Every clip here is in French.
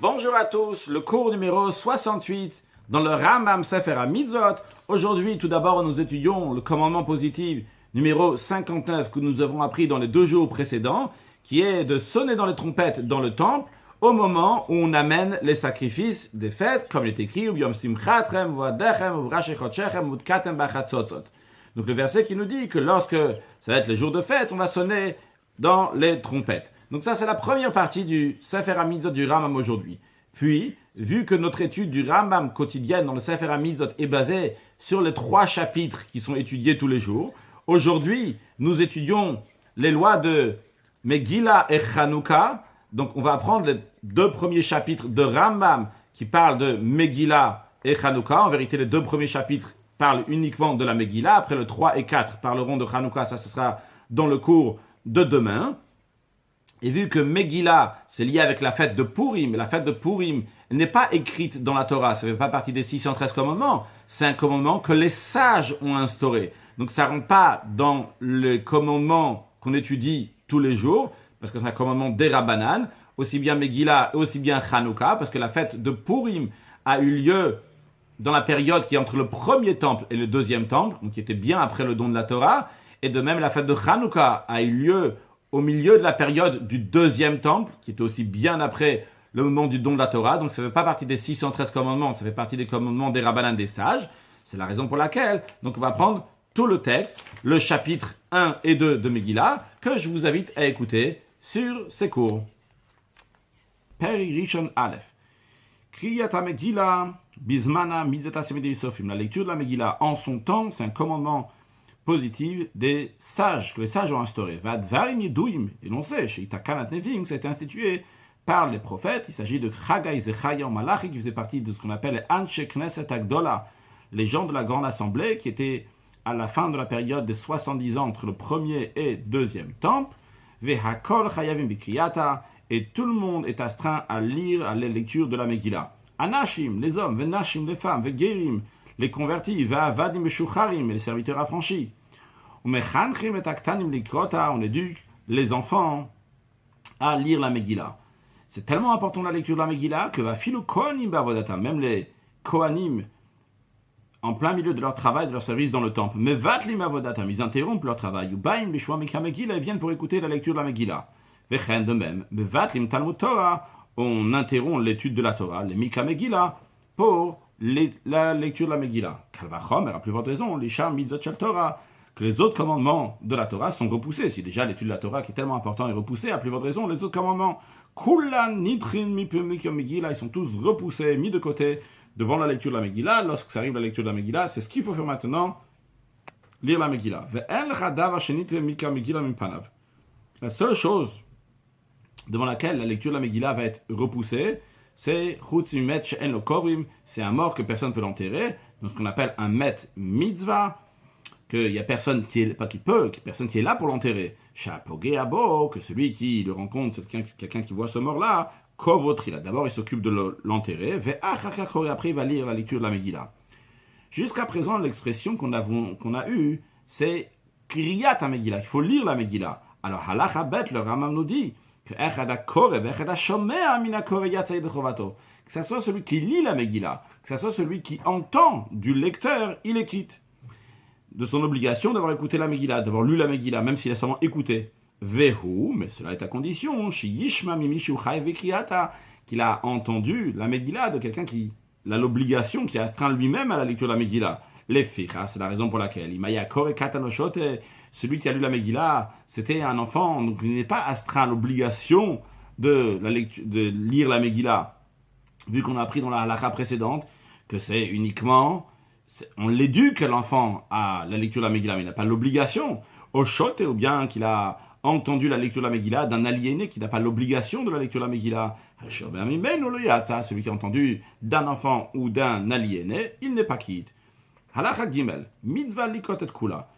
Bonjour à tous, le cours numéro 68 dans le Rambam Sefer HaMitzvot. Aujourd'hui, tout d'abord, nous étudions le commandement positif numéro 59 que nous avons appris dans les 2 jours précédents, qui est de sonner dans les trompettes dans le temple au moment où on amène les sacrifices des fêtes, comme il est écrit, donc le verset qui nous dit que lorsque ça va être les jours de fête, on va sonner dans les trompettes. Donc ça, c'est la première partie du Sefer HaMitzvot du Rambam aujourd'hui. Puis, vu que notre étude du Rambam quotidienne dans le Sefer HaMitzvot est basée sur les 3 chapitres qui sont étudiés tous les jours, aujourd'hui, nous étudions les lois de Megillah et Chanukah. Donc, on va apprendre les 2 premiers chapitres de Rambam qui parlent de Megillah et Chanukah. En vérité, les 2 premiers chapitres parlent uniquement de la Megillah. Après, le 3 et 4 parleront de Chanukah. Ça, ce sera dans le cours de demain. Et vu que Megillah, c'est lié avec la fête de Purim, et la fête de Purim n'est pas écrite dans la Torah, ça ne fait pas partie des 613 commandements, c'est un commandement que les sages ont instauré. Donc ça ne rentre pas dans le commandement qu'on étudie tous les jours, parce que c'est un commandement des Rabbanan, aussi bien Megillah, aussi bien Chanukah, parce que la fête de Purim a eu lieu dans la période qui est entre le premier temple et le deuxième temple, donc qui était bien après le don de la Torah, et de même la fête de Chanukah a eu lieu au milieu de la période du deuxième temple, qui était aussi bien après le moment du don de la Torah. Donc ça ne fait pas partie des 613 commandements, ça fait partie des commandements des Rabbanan des sages. C'est la raison pour laquelle donc on va prendre tout le texte, le chapitre 1 et 2 de Megillah, que je vous invite à écouter sur ces cours. Peri Rishon Aleph. Kriyat HaMegillah, Bizmana Mizeta Semedei Sofim. La lecture de la Megillah en son temps, c'est un commandement positive des sages, que les sages ont instauré. Vadvarim Yedouim, et l'on sait, chez Itakanat Nevim, ça a été institué par les prophètes. Il s'agit de Chagai Zechaya Malachi, qui faisait partie de ce qu'on appelle les Anshe Knesset Agdola, les gens de la grande assemblée, qui étaient à la fin de la période des 70 ans entre le premier et deuxième temple. Vehakol Chayavim Bikriyata, et tout le monde est astreint à lire à la lecture de la Megillah. Anashim, les hommes, Venashim, les femmes, Vegerim, les convertis, Va'avadim Meshucharim, les serviteurs affranchis. On éduque les enfants à lire la Megillah. C'est tellement important la lecture de la Megillah que même les Kohanim, en plein milieu de leur travail, de leur service dans le temple, ils interrompent leur travail. Ils viennent pour écouter la lecture de la Megillah. De même, on interrompt l'étude de la Torah, les Mika Megillah, pour la lecture de la Megillah. Kalvachom, à plus forte raison, les Sham Mitzvot Shel Torah, que les autres commandements de la Torah sont repoussés. Si déjà l'étude de la Torah qui est tellement important est repoussée, à plus forte raison, les autres commandements, Kulan Nitrin Megillah, ils sont tous repoussés, mis de côté devant la lecture de la Megillah. Lorsque ça arrive la lecture de la Megillah, c'est ce qu'il faut faire maintenant, lire la Megillah. La seule chose devant laquelle la lecture de la Megillah va être repoussée, c'est un mort que personne ne peut l'enterrer, dans ce qu'on appelle un met mitzvah, qu'il n'y a personne qui est, pas qui peut, personne qui est là pour l'enterrer. Que celui qui le rencontre, c'est quelqu'un qui voit ce mort-là, d'abord il s'occupe de l'enterrer, et après il va lire la lecture de la Megillah. Jusqu'à présent, l'expression qu'on a eue, c'est Kriyat HaMegillah, il faut lire la Megillah. Alors, Halacha Bet, le Rambam nous dit, que ce soit celui qui lit la Megillah, que ce soit celui qui entend du lecteur, il est quitte de son obligation d'avoir écouté la Megillah, d'avoir lu la Megillah, même s'il a seulement écouté. Vehu, mais cela est à condition, qu'il a entendu la Megillah de quelqu'un qui a l'obligation, qui a astreint lui-même à la lecture de la Megillah. Les fichas, c'est la raison pour laquelle celui qui a lu la Megillah, c'était un enfant, donc il n'est pas astreint à l'obligation de lire la Megillah, vu qu'on a appris dans la halakha précédente que c'est uniquement, on l'éduque l'enfant à la lecture de la Megillah, mais il n'a pas l'obligation. Au shot, ou bien qu'il a entendu la lecture de la Megillah d'un aliéné qui n'a pas l'obligation de la lecture de la Megillah. Celui qui a entendu d'un enfant ou d'un aliéné, il n'est pas quitte. Halakha Gimel, mitzvah likot et kula.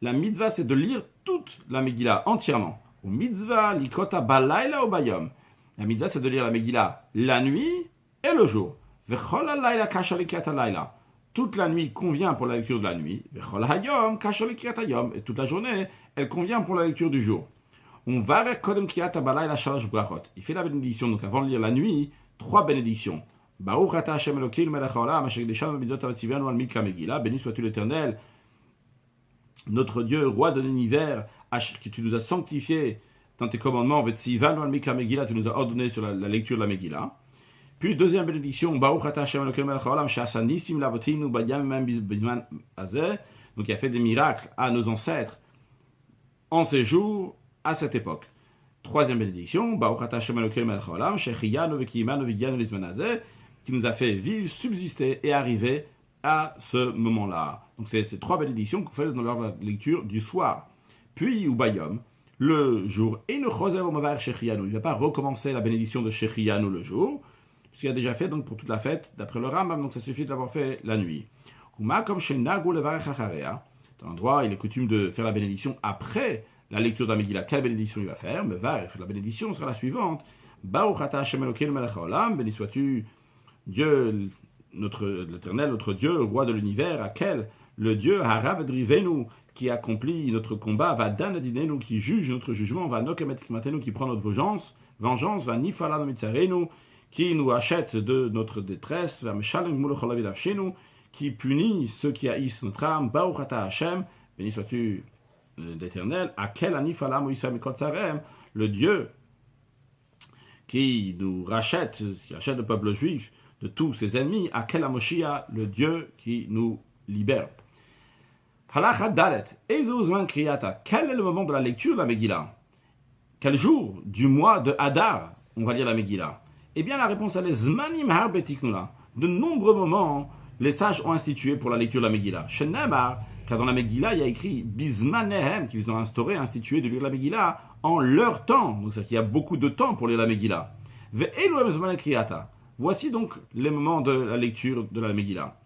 La mitzvah, c'est de lire toute la Megillah entièrement. Ou mitzvah likota balayla ou bayom. La mitzvah, c'est de lire la Megillah la nuit et le jour. Vechol halayla kasha likat halayla. Toute la nuit convient pour la lecture de la nuit. Vechol hayom kasha likat hayom. Et toute la journée, elle convient pour la lecture du jour. On va avec kodem kriyat balayla shalosh brachot. Il fait la bénédiction, donc avant de lire la nuit, 3 bénédictions. Baruch ata Hashem Elokeinu melech haolam asher qdeshanu b'mitzvot v'tzivyanu al mikra Megillah. Béni sois-tu l'Éternel, notre Dieu, roi de l'univers, que tu nous as sanctifié dans tes commandements, v'tzivanu al mikra Megillah, tu nous as ordonné sur la lecture de la Megillah. Puis deuxième bénédiction, Baruch ata Hashem Elokeinu melech haolam she'asa nisim l'avotinu b'yamim bizman hazeh. Donc il a fait des miracles à nos ancêtres en ces jours, à cette époque. Troisième bénédiction, Baruch ata Hashem Elokeinu melech haolam shechiyanu v'kiyimanu v'gyanu l'izman hazeh, qui nous a fait vivre, subsister et arriver à ce moment-là. Donc c'est ces 3 bénédictions qu'on fait dans la lecture du soir. Puis, Ubayom, le jour, et ne choser au mavar Shechianu. Il ne va pas recommencer la bénédiction de Shechianu le jour, puisqu'il a déjà fait donc pour toute la fête, d'après le Rambam, donc ça suffit de l'avoir fait la nuit. Uma comme Shenagu levarech acharea. Dans l'endroit, il est coutume de faire la bénédiction après la lecture de la Megillah. Quelle bénédiction il va faire? Mevar, la bénédiction sera la suivante. Baruch ata Hashem Elokeinu melech haolam, béni sois-tu Dieu, l'Éternel, notre Dieu, roi de l'univers, auquel le Dieu Harav Drivenu, qui accomplit notre combat, va Dan Adinenu, qui juge notre jugement, va Nokemet Kmatenu, qui prend notre vengeance, va Nifala Mitzarenu, qui nous achète de notre détresse, va Meshalem Mulcholavid Avshenu, qui punit ceux qui haïssent notre âme, Baruch ata Hashem, béni sois-tu l'Éternel, auquel Anifala Moïsa Mikot Sarem, le Dieu qui nous rachète, qui rachète le peuple juif de tous ses ennemis, à quel Moshiach, le Dieu qui nous libère. Halacha Dalet, Ezuzman Kriyata, quel est le moment de la lecture de la Megillah? Quel jour du mois de Hadar on va lire la Megillah? Eh bien, la réponse elle est Zmanim Harbetiknula. De nombreux moments, les sages ont institué pour la lecture de la Megillah. Shenamar, car dans la Megillah, il y a écrit Bizmanehem, qu'ils ont instauré, institué de lire la Megillah en leur temps. Donc, c'est-à-dire qu'il y a beaucoup de temps pour lire la Megillah. Ve'elu Zman Kriyata. Voici donc les moments de la lecture de la Megillah.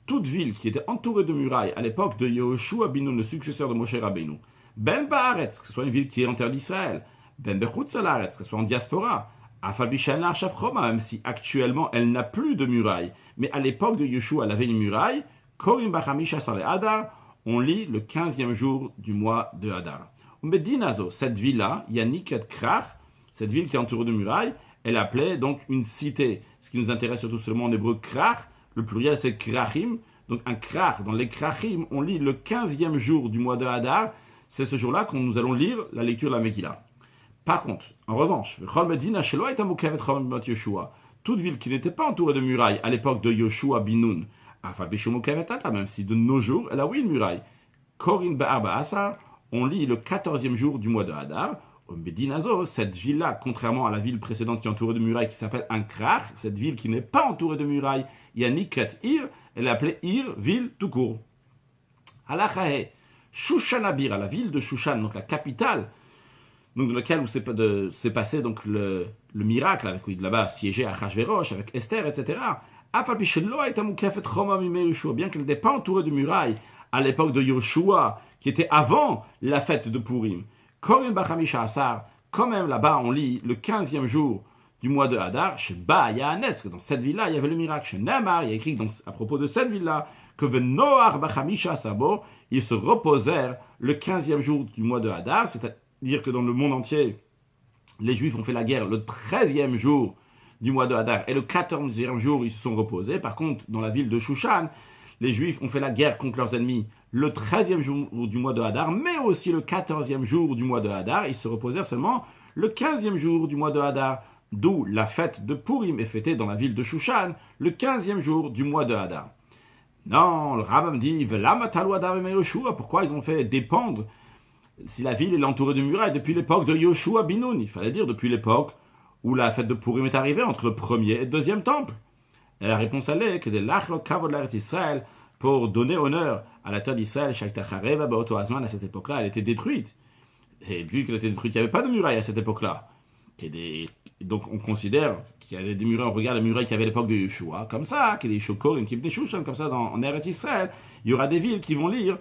Toute ville qui était entourée de murailles à l'époque de Yehoshua bin Nun, le successeur de Moshe Rabbeinu, Ben Baaretz, que ce soit une ville qui est en terre d'Israël, Ben Bechutz Laaretz, que ce soit en diaspora, Afal Bishan L'arShaf Choma, même si actuellement elle n'a plus de murailles, mais à l'époque de Yehoshua elle avait une muraille, Korim Bachamisha Sale Hadar, on lit le 15e jour du mois de Hadar. Medinazo, cette ville-là, Yanniket Krach, cette ville qui est entourée de murailles, elle appelait donc une cité. Ce qui nous intéresse surtout seulement en hébreu, krach, le pluriel c'est krachim. Donc un krach, dans les krachim, on lit le 15e jour du mois de Hadar. C'est ce jour-là que nous allons lire la lecture de la Megillah. Par contre, en revanche, toute ville qui n'était pas entourée de murailles à l'époque de Yoshua bin Nun, même si de nos jours, elle a oui une muraille. Korin Ba'arba Asar, on lit le 14e jour du mois de Hadar. Medinazo, cette ville-là, contrairement à la ville précédente qui est entourée de murailles, qui s'appelle un krach, cette ville qui n'est pas entourée de murailles, Yanniket Ir, elle est appelée Ir, ville tout court. Halachahe, Shushanabir, à la ville de Shushan, donc la capitale, donc dans laquelle où s'est passé donc le miracle, avec là-bas siégé Achashverosh, avec Esther, etc. Bien qu'elle n'était pas entourée de murailles à l'époque de Yoshua, qui était avant la fête de Purim. Quand même là-bas on lit le 15e jour du mois de Hadar, chez Ba'yanes, que dans cette ville-là il y avait le miracle. Chez Namar, il y a écrit donc, à propos de cette ville-là que Venoar Bachamisha Sabo, ils se reposèrent le 15e jour du mois de Hadar, c'est-à-dire que dans le monde entier, les Juifs ont fait la guerre le 13e jour du mois de Hadar et le 14e jour ils se sont reposés. Par contre, dans la ville de Shushan, les Juifs ont fait la guerre contre leurs ennemis le 13e jour du mois de Hadar, mais aussi le 14e jour du mois de Hadar. Ils se reposèrent seulement le 15e jour du mois de Hadar, d'où la fête de Purim est fêtée dans la ville de Shushan le 15e jour du mois de Hadar. Non, le Rambam dit pourquoi ils ont fait dépendre si la ville est entourée de murailles depuis l'époque de Yoshua bin Nun? Il fallait dire depuis l'époque où la fête de Purim est arrivée, entre le premier et le deuxième temple. Et la réponse elle est que de l'Achlok Kavod l'Eretz Israël, pour donner honneur à la terre d'Israël, Shaktachareva Baoto Azman, à cette époque-là, elle était détruite. Et vu qu'elle était détruite, il n'y avait pas de muraille à cette époque-là. Donc on considère qu'il y avait des murailles, on regarde les murailles qu'il y avait à l'époque de Yeshua, comme ça, qu'il y a des Shokor, une Kibne Shushan, comme ça, en Eretz Israël, il y aura des villes qui vont lire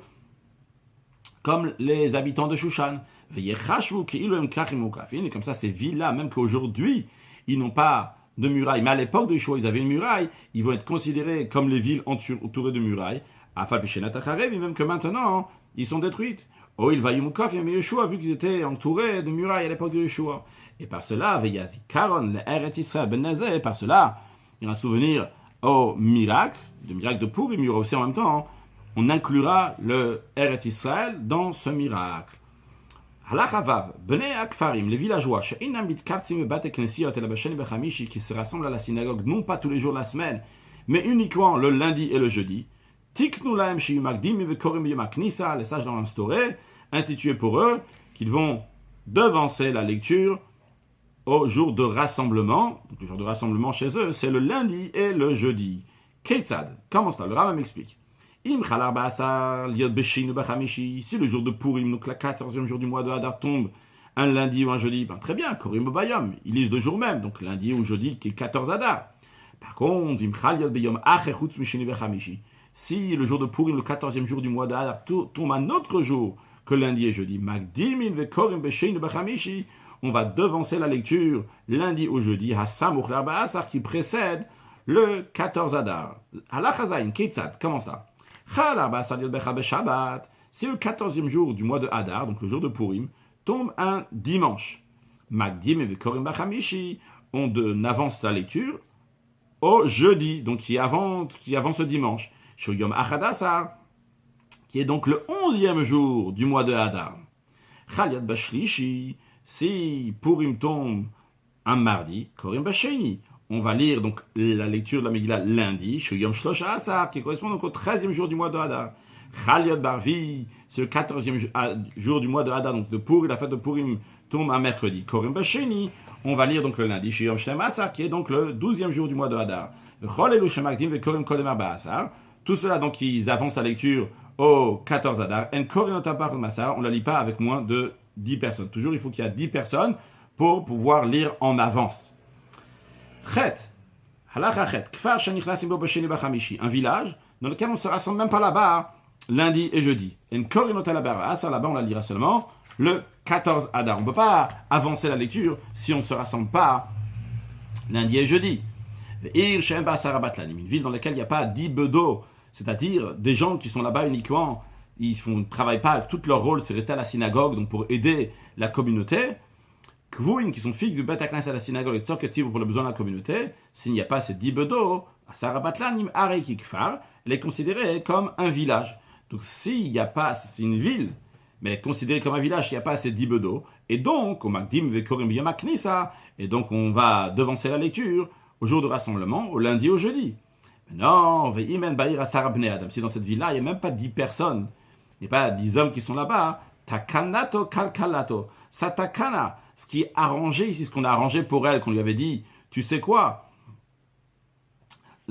comme les habitants de Shushan. Et comme ça, ces villes-là, même qu'aujourd'hui, ils n'ont pas de murailles, mais à l'époque de Yeshua, ils avaient une muraille, ils vont être considérés comme les villes entourées de murailles, même que maintenant, ils sont détruites. Oh, il va Yumukaf et Yeshua, vu qu'ils étaient entourés de murailles à l'époque de Yeshua. Et par cela, Veyazikaron, le Eretz Israël ben Nazé, et par cela, il y a un souvenir au miracle de Purim, il y aura aussi en même temps, on inclura le Eretz Israël dans ce miracle. Halachavav, Bnei Akfarim, les villageois, qui se rassemblent à la synagogue, non pas tous les jours de la semaine, mais uniquement le lundi et le jeudi. Tiknu lahem sheyumakdim vekorim yomaknisa, les sages l'ont instauré, institué pour eux, qu'ils vont devancer la lecture au jour de rassemblement. Donc le jour de rassemblement chez eux, c'est le lundi et le jeudi. Keitzad, comment ça? Le Rambam explique. Im chalar ba'asar liot b'shin b'chamishi. Si le jour de Purim, donc la 14e jour du mois de Hadar, tombe un lundi ou un jeudi, ben très bien, korim bayom, ils lisent le jour même, donc lundi ou jeudi qui est 14 Hadar. Par contre, im chal liot b'yom acher chutz m'shin b'chamishi. Si le jour de Purim, le 14e jour du mois de Hadar, tombe un autre jour que lundi et jeudi, magdimin vekorim b'shin b'chamishi, on va devancer la lecture lundi ou jeudi, Hassam Uchlar Ba'asar, qui précède le 14 Adar. Halachazayin, Keitzad, comment ça? Chalar Ba'asar Yod Becha Shabbat. Si le 14e jour du mois de Adar, donc le jour de Purim, tombe un dimanche, Magdim et Vekorim Bachamishi, on avance la lecture au jeudi, donc qui est avant ce dimanche. Shoyom Achadasar, qui est donc le 11e jour du mois de Adar. Chaliat Bashlishi, si Purim tombe un mardi, Korim Basheni, on va lire donc la lecture de la Megillah lundi, Shoyom Shlosha Asar, qui correspond donc au 13e jour du mois de Hadar. Chaliot Barvi, c'est le 14e jour du mois de Hadar, donc de Purim, la fête de Purim tombe un mercredi. Korim Basheni, on va lire donc le lundi, Shoyom Shlem Asar, qui est donc le 12e jour du mois de Hadar. Cholelu Shemakdim ve Korim Kodem Arba Asar. Tout cela, donc, ils avancent la lecture au 14 Hadar. En Korim Otapar Masar, on ne la lit pas avec moins de 10 personnes. Toujours, il faut qu'il y ait 10 personnes pour pouvoir lire en avance. Chet. Halacha chet. Kfar shenichnasim bo b'sheni b'chamishi. Un village dans lequel on ne se rassemble même pas là-bas lundi et jeudi. En korinot alabar. Ah, ça là-bas, on la lira seulement le 14 Hadar. On ne peut pas avancer la lecture si on ne se rassemble pas lundi et jeudi. Ir shem ba'asar batlanim. Une ville dans laquelle il n'y a pas 10 bedeaux, c'est-à-dire des gens qui sont là-bas uniquement. Ils ne travaillent pas avec tout leur rôle, c'est rester à la synagogue, donc pour aider la communauté. Kvouin, qui sont fixes du Beth Knesset à la synagogue, et Tzoketiv pour le besoin de la communauté, s'il n'y a pas ces 10 bedeaux, Asar Batlanim, Arei Kikfar, elle est considérée comme un village. Donc s'il n'y a pas, c'est une ville, mais elle est considérée comme un village s'il n'y a pas ces 10 bedeaux, et donc, au Magdim Vekorim Yamaknisa, et donc on va devancer la lecture au jour de rassemblement, au lundi au jeudi. Non, Veimen Bahir Asar Bnei Adam, si dans cette ville-là, il n'y a même pas 10 personnes, il n'y a pas 10 hommes qui sont là-bas. Takanato kalkalato. Sa takana, ce qui est arrangé ici, ce qu'on a arrangé pour elle, qu'on lui avait dit, tu sais quoi?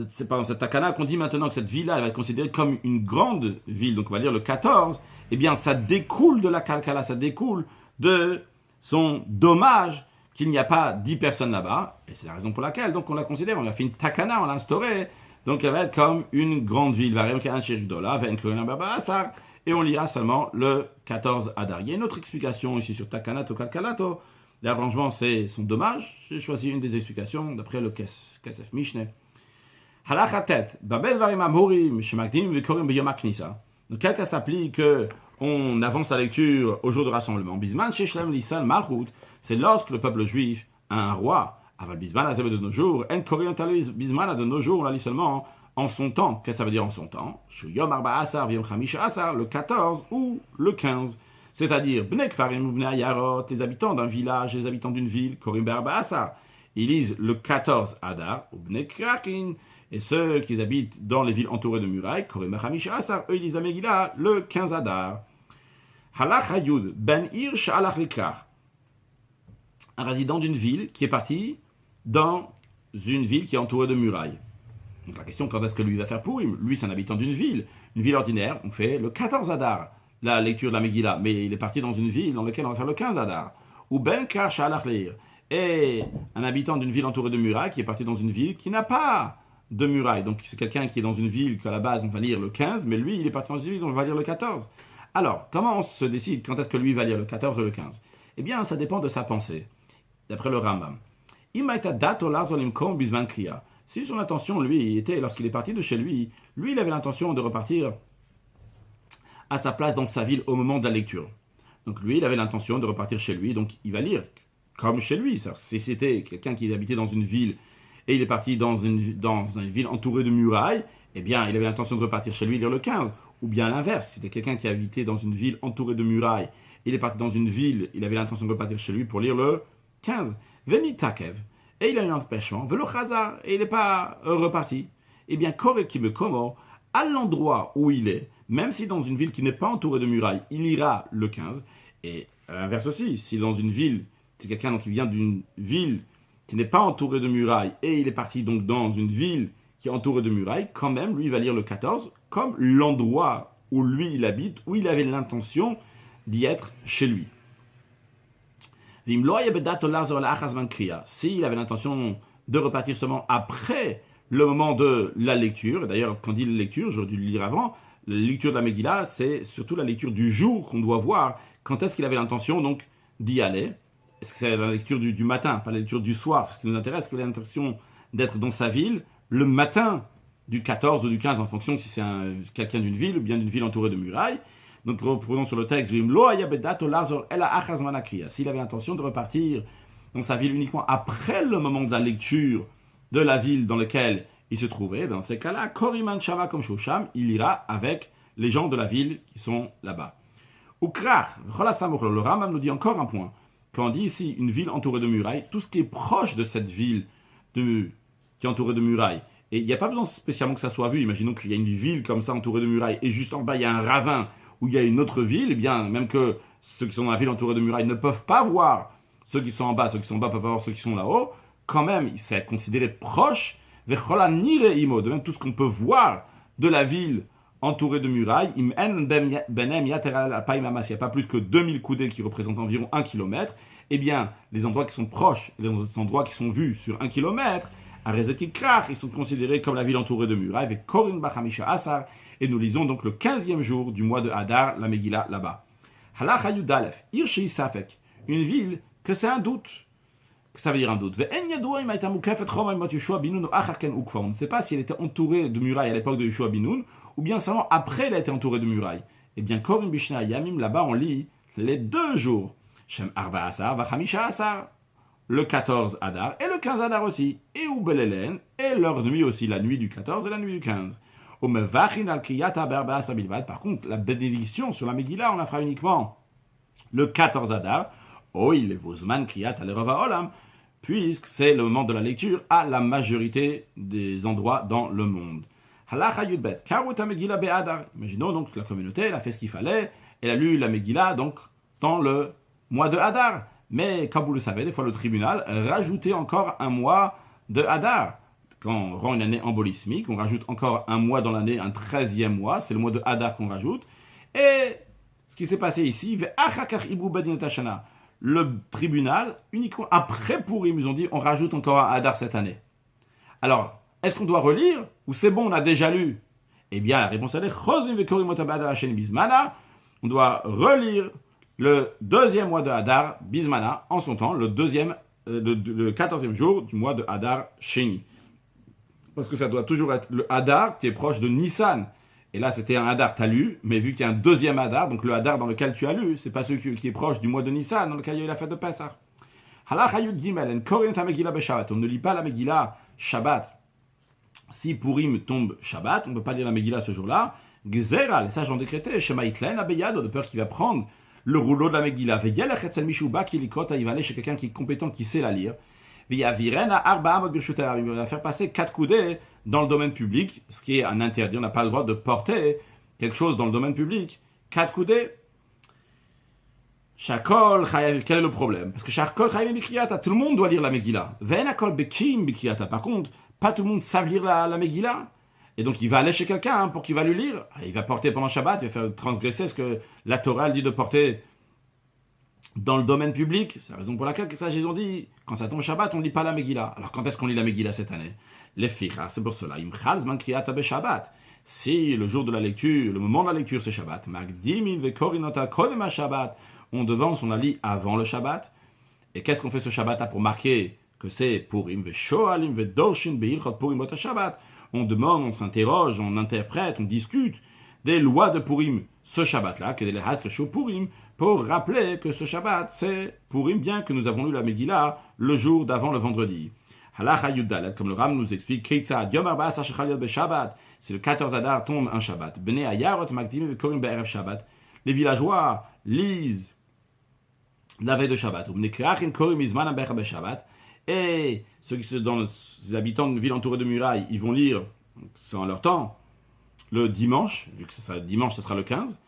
C'est pas dans cette takana qu'on dit maintenant que cette ville-là, elle va être considérée comme une grande ville, donc on va dire le 14. Eh bien, ça découle de la kalkala, ça découle de son dommage qu'il n'y a pas 10 personnes là-bas. Et c'est la raison pour laquelle, donc on la considère, on a fait une takana, on l'a instaurée. Donc elle va être comme une grande ville. Et on lira seulement le 14 Hadar. Il y a une autre explication ici sur Takanato Kalkalato. L'arrangement, c'est son dommage. J'ai choisi une des explications d'après le Kesef Mishneh. Halachatet, Babel Varim Amorim, Shemakdim Vekorim Beyom Knisa. Donc, quel cas s'applique qu'on avance la lecture au jour de rassemblement. Bisman Sheshlem Lisan Malchut, c'est lorsque le peuple juif a un roi. Aval Bisman Azeb de nos jours, En Korim Bisman de nos jours, on la lit seulement en son temps. Qu'est-ce que ça veut dire en son temps? Yom Arba Asar, Yom Chamisha Asar, le 14 ou le 15. C'est-à-dire, Bnei Kfarim, Bnei Ayarot, les habitants d'un village, les habitants d'une ville, Korim Arba Asar. Ils lisent le 14 Hadar, ou Bnei Krakin. Et ceux qui habitent dans les villes entourées de murailles, Korim Chamisha Asar, eux ils lisent la Megillah le 15 Hadar. Halach Hayud, Ben Irsh Alach Likar. Un résident d'une ville qui est parti dans une ville qui est entourée de murailles. Donc la question, quand est-ce que lui va faire Purim? Lui, c'est un habitant d'une ville ordinaire, on fait le 14 Hadar, la lecture de la Megillah, mais il est parti dans une ville dans laquelle on va faire le 15 Hadar. Ou Ben Karsh Alachlir, et un habitant d'une ville entourée de murailles qui est parti dans une ville qui n'a pas de murailles. Donc c'est quelqu'un qui est dans une ville qu'à la base on va lire le 15, mais lui, il est parti dans une ville dont on va lire le 14. Alors, comment on se décide quand est-ce que lui va lire le 14 ou le 15? Eh bien, ça dépend de sa pensée, d'après le Rambam. Si son intention, lui, était, lorsqu'il est parti de chez lui, il avait l'intention de repartir à sa place dans sa ville au moment de la lecture. Donc lui, il avait l'intention de repartir chez lui, donc il va lire comme chez lui. Si c'était quelqu'un qui habitait dans une ville et il est parti dans une ville entourée de murailles, eh bien, il avait l'intention de repartir chez lui, lire le 15. Ou bien l'inverse, si c'était quelqu'un qui habitait dans une ville entourée de murailles, il est parti dans une ville, il avait l'intention de repartir chez lui pour lire le 15. Veni takev. Et il a eu un empêchement, velo chazar, et il n'est pas reparti. Eh bien, korek comment, à l'endroit où il est, même si dans une ville qui n'est pas entourée de murailles, il ira le 15. Et à l'inverse aussi, si dans une ville, c'est quelqu'un donc, qui vient d'une ville qui n'est pas entourée de murailles, et il est parti donc dans une ville qui est entourée de murailles, quand même, lui, il va lire le 14, comme l'endroit où lui, il habite, où il avait l'intention d'y être chez lui. S'il avait l'intention de repartir seulement après le moment de la lecture, d'ailleurs, quand on dit la lecture, j'aurais dû le lire avant, la lecture de la Megillah, c'est surtout la lecture du jour qu'on doit voir. Quand est-ce qu'il avait l'intention donc d'y aller? Est-ce que c'est la lecture du matin, pas la lecture du soir? C'est ce qui nous intéresse, qu'il a l'intention d'être dans sa ville le matin du 14 ou du 15, en fonction si c'est quelqu'un d'une ville ou bien d'une ville entourée de murailles. Donc reprenons sur le texte, s'il avait l'intention de repartir dans sa ville uniquement après le moment de la lecture de la ville dans laquelle il se trouvait, dans ces cas-là, Koriman Shama comme Shosham, il ira avec les gens de la ville qui sont là-bas. Ukrach, le Rambam nous dit encore un point. Quand on dit ici une ville entourée de murailles, tout ce qui est proche de cette ville qui est entourée de murailles, et il n'y a pas besoin spécialement que ça soit vu. Imaginons qu'il y a une ville comme ça entourée de murailles, et juste en bas il y a un ravin où il y a une autre ville, et bien même que ceux qui sont dans la ville entourée de murailles ne peuvent pas voir ceux qui sont en bas, ceux qui sont en bas peuvent pas voir ceux qui sont là-haut, quand même, c'est considéré proche, de même tout ce qu'on peut voir de la ville entourée de murailles, il n'y a pas plus que 2000 coudées qui représentent environ 1 km, eh bien, les endroits qui sont proches, les endroits qui sont vus sur 1 km, à Rezekikrar, ils sont considérés comme la ville entourée de murailles, avec Korin Bachamisha Asar, et nous lisons donc le 15e jour du mois de Hadar, la Megillah, là-bas. Halach Hayudalef, Irshei Safek, une ville que c'est un doute. Ça veut dire un doute. On ne sait pas si elle était entourée de murailles à l'époque de Yeshua Binoun, ou bien seulement après elle a été entourée de murailles. Eh bien, Korim Bishna Yamim, là-bas on lit les 2 jours. Shem Arba Asar, Vachamisha Asar. Le 14 Adar et le 15 Adar aussi. Et Ubelelen, et leur nuit aussi, la nuit du 14 et la nuit du 15. Par contre, la bénédiction sur la Megillah, on la fera uniquement le 14 Adar. Puisque c'est le moment de la lecture à la majorité des endroits dans le monde. Imaginons donc que la communauté elle a fait ce qu'il fallait, elle a lu la Megillah donc dans le mois de Hadar. Mais comme vous le savez, des fois le tribunal rajoutait encore un mois de Hadar. Quand on rend une année embolismique, on rajoute encore un mois dans l'année, un 13e mois, c'est le mois de Hadar qu'on rajoute. Et ce qui s'est passé ici, le tribunal, uniquement après Pourim, ils ont dit on rajoute encore un Hadar cette année. Alors, est-ce qu'on doit relire ou c'est bon, on a déjà lu? Eh bien, la réponse elle est on doit relire le 2e mois de Hadar, Bismana, en son temps, le 14e jour du mois de Hadar Sheni. Parce que ça doit toujours être le Hadar qui est proche de Nissan. Et là, c'était un Hadar, tu as lu, mais vu qu'il y a un 2e Hadar, donc le Hadar dans lequel tu as lu, c'est pas celui qui est proche du mois de Nissan, dans lequel il y a eu la fête de Pessah. On ne lit pas la Megillah Shabbat. Si Purim tombe Shabbat, on ne peut pas lire la Megillah ce jour-là. Gzera, les sages ont décrété, Shema Itlen, Abeyado, de peur qu'il va prendre le rouleau de la Megillah. Il va aller chez quelqu'un qui est compétent, qui sait la lire. Il va faire passer 4 coudées dans le domaine public, ce qui est un interdit. On n'a pas le droit de porter quelque chose dans le domaine public. 4 coudées. Shakol chayav, quel est le problème? Parce que Shakol chayav bikiyata, tout le monde doit lire la Megillah. Ve'enakol bekim bikiyata. Par contre, pas tout le monde sait lire la Megillah. Et donc, il va aller chez quelqu'un pour qu'il va lui lire. Il va porter pendant Shabbat, il va faire transgresser ce que la Torah dit de porter dans le domaine public. C'est la raison pour laquelle ils ont dit, quand ça tombe Shabbat, on ne lit pas la Megillah. Alors, quand est-ce qu'on lit la Megillah cette année? Les fichas, c'est pour cela. Si le jour de la lecture, le moment de la lecture, c'est Shabbat, on devance, on la lit avant le Shabbat. Et qu'est-ce qu'on fait ce Shabbat pour marquer que c'est Purim? On demande, on s'interroge, on interprète, on discute des lois de Purim ce Shabbat-là, que les Haskeshu Purim, pour rappeler que ce Shabbat, c'est Purim, bien que nous avons lu la Megillah le jour d'avant le vendredi. Halacha Yuddalet, comme le Ram nous explique, Keitzad, Yom Arba Shechal Yod Shabbat, si le 14 Adar tombe un Shabbat. Bnei Ayarot Magdim Vekorim Be'erev Shabbat. Les villageois lisent la veille de Shabbat. Bnei Kreachim Korim Izman Be'erev Shabbat. Et ceux qui sont dans les habitants d'une ville entourée de murailles, ils vont lire, c'est en leur temps, le dimanche, vu que ce sera dimanche, ce sera le 15.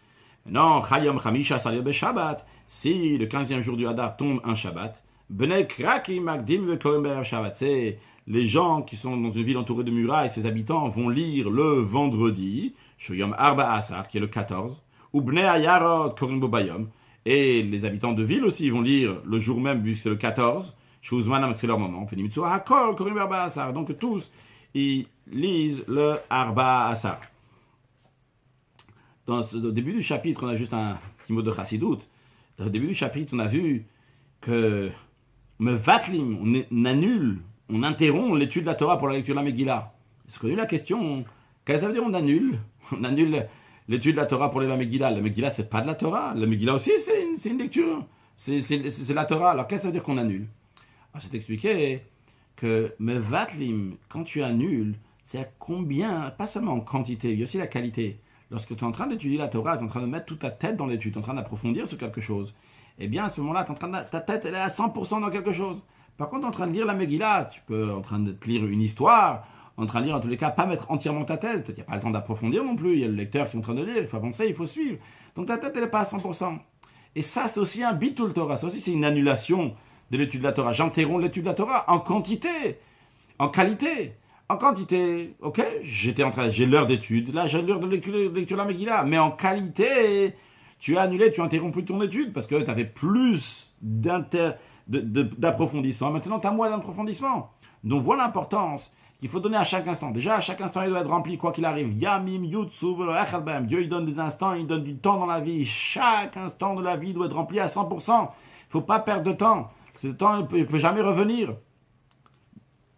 Maintenant, Chayom Chamisha Sal Yod Shabbat, si le 15e jour du Hadar tombe un Shabbat, Bnei Kreachim Magdim Vekorim Be'erev Shabbat. C'est les gens qui sont dans une ville entourée de murailles, ses habitants vont lire le vendredi, Shoyom Arba Asar, qui est le 14, ou Bnei Ayarot Korim Bo Bayom, et les habitants de ville aussi vont lire le jour même, vu que c'est le 14, Shuzmanam, c'est leur moment, Korim Arba Asar. Donc tous, ils lisent le Arba Asar. Au début du chapitre, on a juste un petit mot de Chassidut. Au début du chapitre, on a vu que Mevatlim, on annule, on interrompt l'étude de la Torah pour la lecture de la Megillah. Est-ce qu'on a eu la question, qu'est-ce que ça veut dire on annule l'étude de la Torah pour la Megillah. La Megillah, c'est pas de la Torah. La Megillah aussi, c'est une lecture. C'est la Torah. Alors, qu'est-ce que ça veut dire qu'on annule? Alors, c'est expliqué que Mevatlim, quand tu annules, c'est à combien, pas seulement en quantité, il y a aussi la qualité. Lorsque tu es en train d'étudier la Torah, tu es en train de mettre toute ta tête dans l'étude, tu es en train d'approfondir sur quelque chose, eh bien, à ce moment-là, ta tête, elle est à 100% dans quelque chose. Par contre, en train de lire la Megillah, tu peux en train de te lire une histoire, en train de lire, en tous les cas, pas mettre entièrement ta tête. Il n'y a pas le temps d'approfondir non plus. Il y a le lecteur qui est en train de lire, il faut avancer, il faut suivre. Donc ta tête, elle n'est pas à 100%. Et ça, c'est aussi un bitul Torah. Ça aussi, c'est une annulation de l'étude de la Torah. J'interromps l'étude de la Torah en quantité, en qualité. En quantité, ok, j'ai l'heure d'étude, là j'ai l'heure de lecture de la Megillah, mais en qualité, tu as annulé, tu as interrompu ton étude parce que tu avais plus d'approfondissement. Maintenant, tu as moins d'approfondissement. Donc voilà l'importance qu'il faut donner à chaque instant. Déjà, à chaque instant, il doit être rempli, quoi qu'il arrive. Yamim, Yutsu, Dieu, il donne des instants, il donne du temps dans la vie. Chaque instant de la vie doit être rempli à 100%. Il ne faut pas perdre de temps. Ce temps, il ne peut jamais revenir.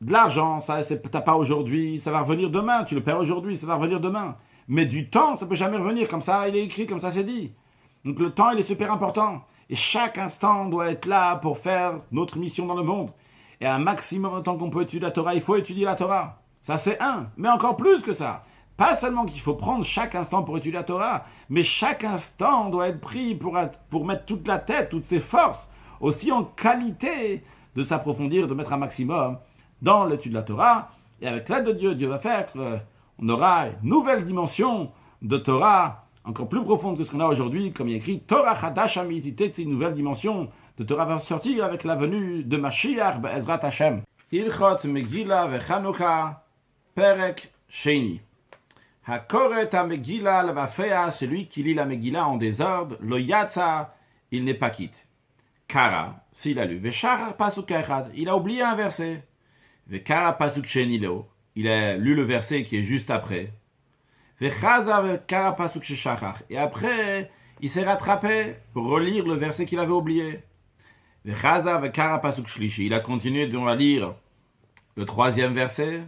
De l'argent, ça t'as pas aujourd'hui, ça va revenir demain. Tu le perds aujourd'hui, ça va revenir demain. Mais du temps, ça peut jamais revenir. Comme ça, il est écrit, comme ça, c'est dit. Donc le temps, il est super important. Et chaque instant doit être là pour faire notre mission dans le monde. Et un maximum de temps qu'on peut étudier la Torah, il faut étudier la Torah. Ça, c'est un. Mais encore plus que ça. Pas seulement qu'il faut prendre chaque instant pour étudier la Torah, mais chaque instant doit être pris pour mettre toute la tête, toutes ses forces, aussi en qualité de s'approfondir, de mettre un maximum dans l'étude de la Torah, et avec l'aide de Dieu, Dieu va faire qu'on aura une nouvelle dimension de Torah, encore plus profonde que ce qu'on a aujourd'hui, comme il est écrit, Torah Chadash Amitite, c'est une nouvelle dimension de Torah va sortir avec la venue de Mashiach Be'ezrat Hashem. Hilchot Megillah veChanukah, Perek Sheni. Hakoret HaMegillah levafea, celui qui lit la Megillah en désordre, lo yatsa, il n'est pas quitte. Kara, s'il a lu, veshachar pasuk echad, il a oublié un verset. Vekara pasuk sheni leo, il a lu le verset qui est juste après. Vechaza vekara pasuk sheshachar, et après, il s'est rattrapé pour relire le verset qu'il avait oublié. Vechaza vekara pasuk shlishi, il a continué de lire le troisième verset,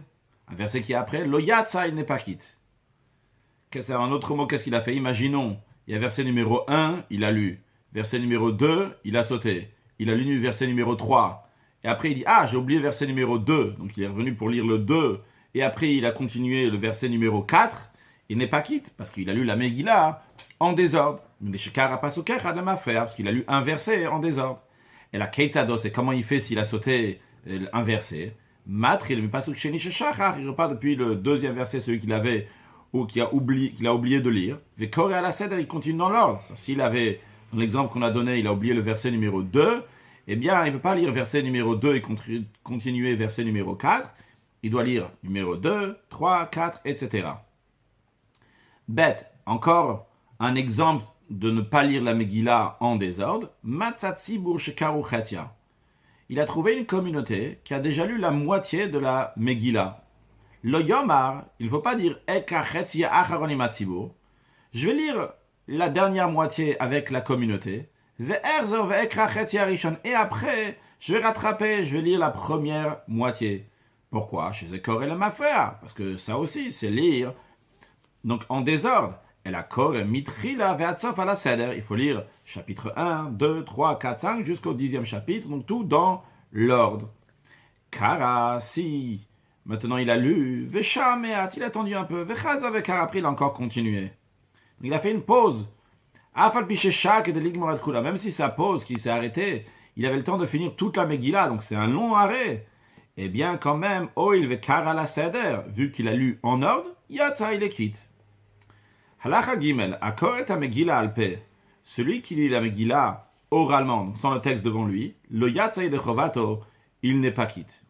un verset qui est après, lo yatsa, il n'est pas quitte. C'est un autre mot, qu'est-ce qu'il a fait? Imaginons, il y a verset numéro 1, il a lu. Verset numéro 2, il a sauté. Il a lu verset numéro 3. Et après, il dit, j'ai oublié verset numéro 2. Donc, il est revenu pour lire le 2. Et après, il a continué le verset numéro 4. Il n'est pas quitte, parce qu'il a lu la Megillah en désordre. Parce qu'il a lu un verset en désordre. Et la Keitzados, c'est comment il fait s'il a sauté un verset. Matr, il repart depuis le deuxième verset, celui qu'il avait ou qu'il a oublié de lire. Il continue dans l'ordre. S'il avait, dans l'exemple qu'on a donné, il a oublié le verset numéro 2, eh bien, il ne peut pas lire verset numéro 2 et continuer verset numéro 4. Il doit lire numéro 2, 3, 4, etc. Bête, encore un exemple de ne pas lire la Megillah en désordre. Matzatzibur shekaru chetia. Il a trouvé une communauté qui a déjà lu la moitié de la Megillah. Lo yomar, il ne faut pas dire Eka chetia acharon matzibur. Je vais lire la dernière moitié avec la communauté. Ve'erzo ve'ekra chetia rishon. Et après, je vais rattraper, je vais lire la première moitié. Pourquoi? Chez Zekor et le Mafea. Parce que ça aussi, c'est lire donc en désordre. El Akor Mitrila Ve'atsof ala Seder. Il faut lire chapitre 1, 2, 3, 4, 5 jusqu'au 10e chapitre, donc tout dans l'ordre. Kara, si. Maintenant il a lu. Veshameat, il a attendu un peu. Vechaza Vekara, après il a encore continué. Il a fait une pause. Afal Picheshak et de Ligmorat Kula. Même si sa pause qui s'est arrêtée, il avait le temps de finir toute la Megillah, donc c'est un long arrêt. Eh bien, quand même, Oil Vekara la Seder, vu qu'il a lu en ordre, Yatsa il est quitte. Halacha Gimel, Akoret a Megillah alpe. Celui qui lit la Megillah oralement, donc sans le texte devant lui, le Yatsa de Chovato, il n'est pas quitte.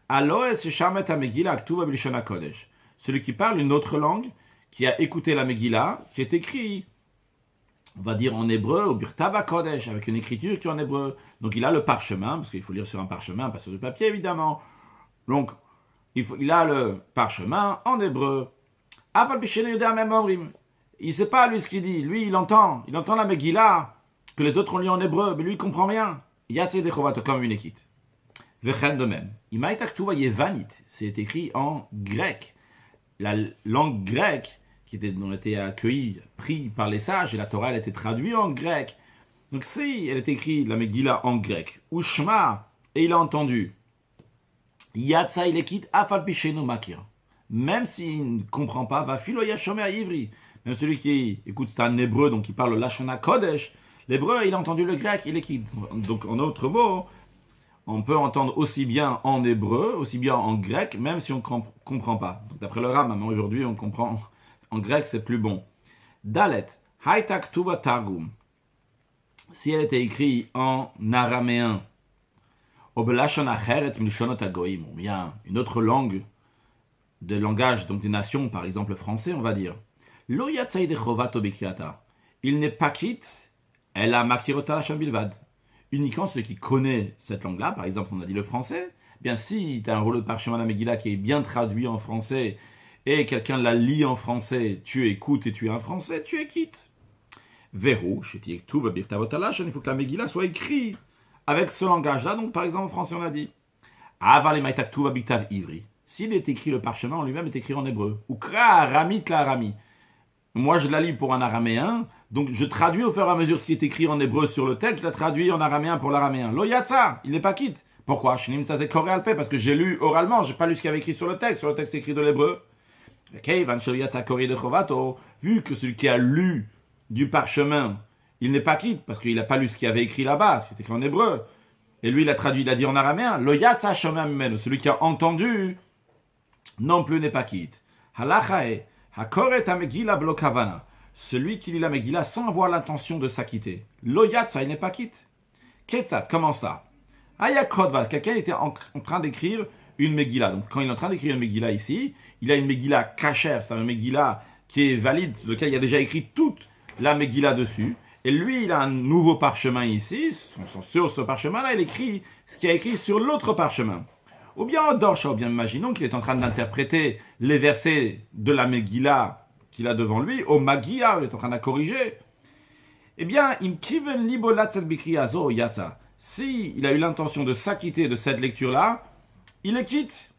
Aloes Shamet a Megillah Aktuva B'Lishon HaKodesh. Celui qui parle une autre langue, qui a écouté la Megillah, qui est écrit, on va dire en hébreu, au Birtava Kodesh, avec une écriture qui est en hébreu. Donc il a le parchemin, parce qu'il faut lire sur un parchemin, pas sur du papier évidemment. Donc il a le parchemin en hébreu. Aval Bishene Yodea Mem Omrim. Il ne sait pas lui ce qu'il dit. Lui il entend la Megillah, que les autres ont lu en hébreu, mais lui il ne comprend rien. Yatzei Dechovato, comme une équite. Vechen de même. Imaït Aktuva Yevanit, c'est écrit en grec. La langue grecque, dont elle était accueillie, pris par les sages, et la Torah elle était traduite en grec. Donc si elle est écrite, la Megillah en grec, Ushma, et il a entendu, Yatsa il est quitte, Afal Pishenu Makir. Même s'il ne comprend pas, va filo Yashomer Ivri. Même celui qui écoute, c'est un hébreu, donc il parle le Lashon Kodesh. L'hébreu, il a entendu le grec, il est quitte. Donc en d'autres mots, on peut entendre aussi bien en hébreu, aussi bien en grec, même si on ne comprend pas. Donc, d'après le Rambam, aujourd'hui, on comprend. En grec, c'est plus bon. Dalet, Haitak Tuva Targum. Si elle était écrite en araméen, Obelashon Acheret Milshonot Hagoyim, ou bien une autre langue, de langage, donc des nations, par exemple le français, on va dire. Lo Yatzai de Chovato Bekiata. Il n'est pas quitte, elle a Makirota Lashon Bilvad. Uniquement celui qui connaît cette langue-là, par exemple, on a dit le français, bien si tu as un rouleau de parchemin de la Megillah qui est bien traduit en français, et quelqu'un la lit en français, tu écoutes et tu es un français, tu es quitte. Verrou, il faut que la Megillah soit écrite avec ce langage-là. Donc, par exemple, en français, on a dit Ivri. S'il est écrit, le parchemin en lui-même est écrit en hébreu. Ou Kra Arami Kla Arami. Moi, je la lis pour un araméen, donc je traduis au fur et à mesure ce qui est écrit en hébreu sur le texte, je la traduis en araméen pour l'araméen. Lo Yatsa, il n'est pas quitte. Pourquoi? Parce que j'ai lu oralement, je n'ai pas lu ce qu'il y avait écrit sur le texte écrit de l'hébreu. Vu que celui qui a lu du parchemin, il n'est pas quitte, parce qu'il n'a pas lu ce qu'il y avait écrit là-bas, c'est écrit en hébreu, et lui il a traduit, il a dit en araméen, lo yatsa shomem mimenu, celui qui a entendu, non plus n'est pas quitte. Halachae, hakoret ha-megillah blo kavana, celui qui lit la Megillah sans avoir l'intention de s'acquitter. Lo yatsa, il n'est pas quitte. Ketzat, comment ça? Ayakodva, quelqu'un était en train d'écrire une Megillah. Donc, quand il est en train d'écrire une Megillah ici, il a une Megillah kasher, c'est une Megillah qui est valide, sur lequel il y a déjà écrit toute la Megillah dessus. Et lui, il a un nouveau parchemin ici. Sur ce parchemin-là, il écrit ce qu'il a écrit sur l'autre parchemin. Ou bien en Dorsha, ou bien imaginons qu'il est en train d'interpréter les versets de la Megillah qu'il a devant lui, au Magia, il est en train de la corriger. Eh bien, im kiven libo latzat bikri azo yatsa. Si il a eu l'intention de s'acquitter de cette lecture-là, il est quitte.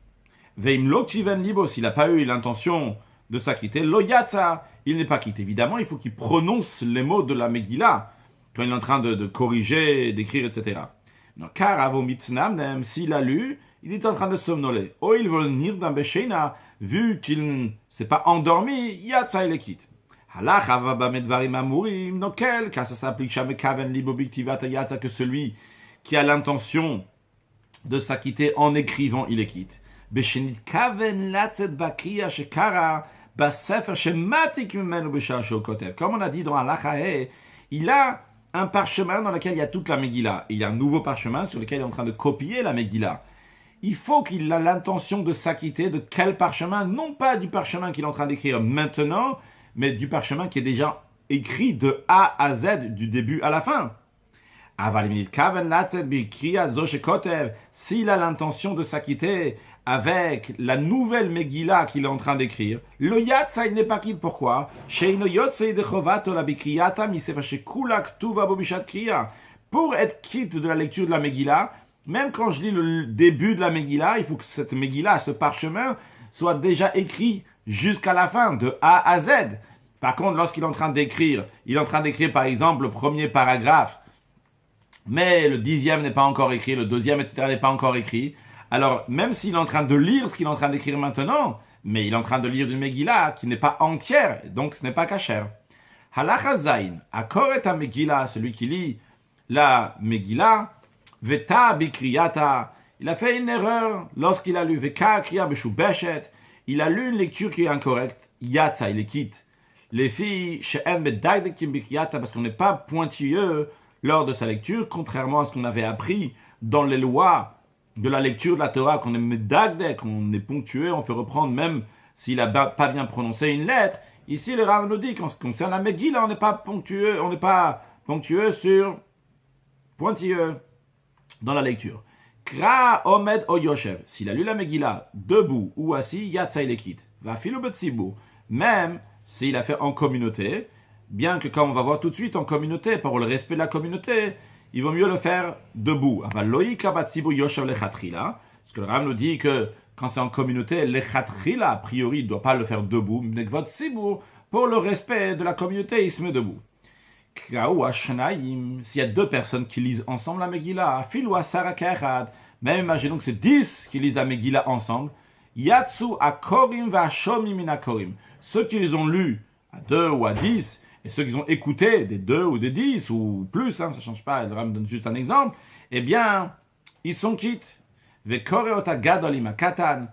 Veim lo kiven libo, s'il n'a pas eu l'intention de s'acquitter, lo yatsa, il n'est pas quitte. Évidemment, il faut qu'il prononce les mots de la Megillah quand il est en train de corriger, d'écrire, etc. Non, car avo mitnam, s'il a lu, il est en train de somnoler. Oh, il veut venir d'un beshena, vu qu'il ne s'est pas endormi, yatsa, il est quitte. Halach avaba medvarim amurim, nokel, car ça s'applique jamais kaven libo biktivata yatsa, que celui qui a l'intention de s'acquitter en écrivant, il est quitte. Beshenit kaven latzet bakriya shekara, basefer shematik mimenu b'shar shokotev. Comme on a dit dans Halachae, il a un parchemin dans lequel il y a toute la Megillah. Il y a un nouveau parchemin sur lequel il est en train de copier la Megillah. Il faut qu'il ait l'intention de s'acquitter de quel parchemin? Non pas du parchemin qu'il est en train d'écrire maintenant, mais du parchemin qui est déjà écrit de A à Z, du début à la fin. S'il a l'intention de s'acquitter avec la nouvelle Megillah qu'il est en train d'écrire, le Yatsa, il n'est pas quitte. Pourquoi? Pour être quitte de la lecture de la Megillah, même quand je lis le début de la Megillah, il faut que cette Megillah, ce parchemin, soit déjà écrit jusqu'à la fin, de A à Z. Par contre, lorsqu'il est en train d'écrire, par exemple le premier paragraphe, mais le 10e n'est pas encore écrit, le 2e, etc. n'est pas encore écrit. Alors, même s'il est en train de lire ce qu'il est en train d'écrire maintenant, mais il est en train de lire une Megillah qui n'est pas entière, donc ce n'est pas kasher. Halacha Zayin, akoret Megillah, celui qui lit la Megillah, veta bikriyata, il a fait une erreur lorsqu'il a lu veka kriya beshubeshet, il a lu une lecture qui est incorrecte, yatsa, il les quitte. Les filles, she'en medagdekim bikriyata, parce qu'on n'est pas pointilleux lors de sa lecture, contrairement à ce qu'on avait appris dans les lois de la lecture de la Torah, qu'on est medagdek, qu'on est ponctueux, on fait reprendre même s'il n'a pas bien prononcé une lettre. Ici, le Rav nous dit qu'en ce qui concerne la Megillah, on n'est pas ponctueux sur pointilleux dans la lecture. Kra omed o yoshev. S'il a lu la Megillah debout ou assis, yatsa il quitte. Va filo betzibur. Même s'il a fait en communauté, bien que comme on va voir tout de suite en communauté, pour le respect de la communauté, il vaut mieux le faire debout. Parce que le Rav nous dit que quand c'est en communauté, lechatrila, a priori, il ne doit pas le faire debout. Pour le respect de la communauté, il se met debout. S'il y a deux personnes qui lisent ensemble la Megillah, même imaginons que c'est 10 qui lisent la Megillah ensemble, Yatsu akorim v'ashomim min akorim. Ceux qui les ont lus à 2 ou à 10, et ceux qui ont écouté des 2 ou des 10 ou plus, ça ne change pas, le Ram donne juste un exemple, eh bien, ils sont quittes. Ve'koreota gadolim akatan.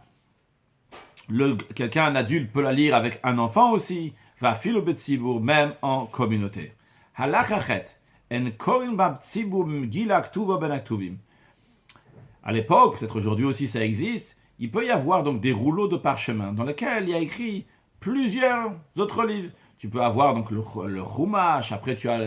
Quelqu'un, un adulte, peut la lire avec un enfant aussi. Va filo betzibur, même en communauté. Halachachet, en korin bab tzibur mgila ktuva ben aktuvim. À l'époque, peut-être aujourd'hui aussi ça existe, il peut y avoir donc des rouleaux de parchemin dans lesquels il y a écrit plusieurs autres livres. Tu peux avoir donc le Chumash, après tu as